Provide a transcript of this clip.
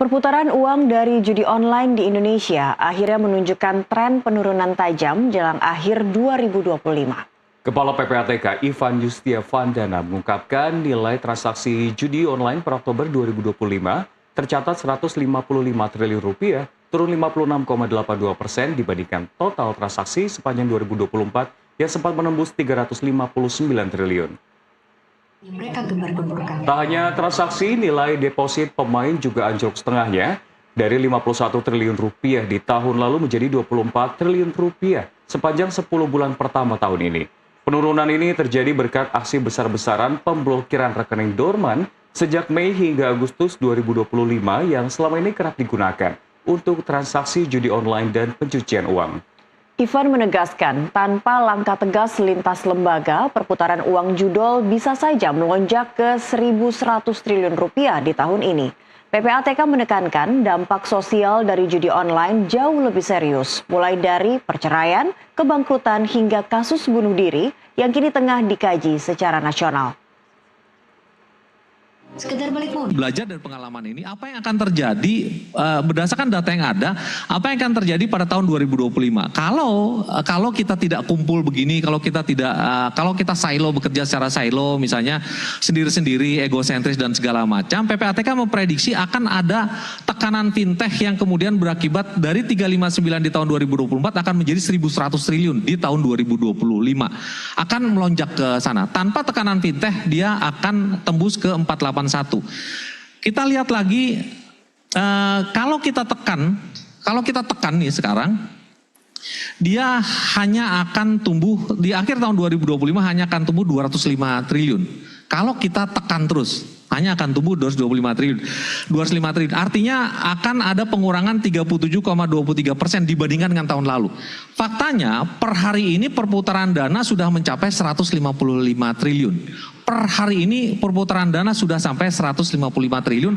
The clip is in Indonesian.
Perputaran uang dari judi online di Indonesia akhirnya menunjukkan tren penurunan tajam jelang akhir 2025. Kepala PPATK Ivan Yustiavandana mengungkapkan nilai transaksi judi online per Oktober 2025 tercatat 155 triliun rupiah, turun 56,82% dibandingkan total transaksi sepanjang 2024 yang sempat menembus 359 triliun. Mereka gembar-gemborkan. Tak hanya transaksi, nilai deposit pemain juga anjlok setengahnya dari 51 triliun rupiah di tahun lalu menjadi 24 triliun rupiah sepanjang 10 bulan pertama tahun ini. Penurunan ini terjadi berkat aksi besar-besaran pemblokiran rekening dorman sejak Mei hingga Agustus 2025 yang selama ini kerap digunakan untuk transaksi judi online dan pencucian uang. Ivan menegaskan, tanpa langkah tegas lintas lembaga, perputaran uang judol bisa saja melonjak ke 1.100 triliun rupiah di tahun ini. PPATK menekankan dampak sosial dari judi online jauh lebih serius, mulai dari perceraian, kebangkrutan hingga kasus bunuh diri yang kini tengah dikaji secara nasional. Sekedar balik modal. Belajar dari pengalaman ini, apa yang akan terjadi berdasarkan data yang ada, apa yang akan terjadi pada tahun 2025. Kalau kita tidak kumpul begini, kalau kita silo, bekerja secara silo, misalnya sendiri-sendiri, egosentris dan segala macam, PPATK memprediksi akan ada tekanan fintech yang kemudian berakibat dari 359 di tahun 2024 akan menjadi 1.100 triliun di tahun 2025. Akan melonjak ke sana. Tanpa tekanan fintech, dia akan tembus ke 481. Kita lihat lagi, kalau kita tekan nih sekarang, dia hanya akan tumbuh di akhir tahun 2025 hanya akan tumbuh 205 triliun. Kalau kita tekan terus, hanya akan tumbuh 205 triliun. Artinya akan ada pengurangan 37,23% dibandingkan dengan tahun lalu. Faktanya per hari ini perputaran dana sudah mencapai 155 triliun. Per hari ini perputaran dana sudah sampai 155 triliun.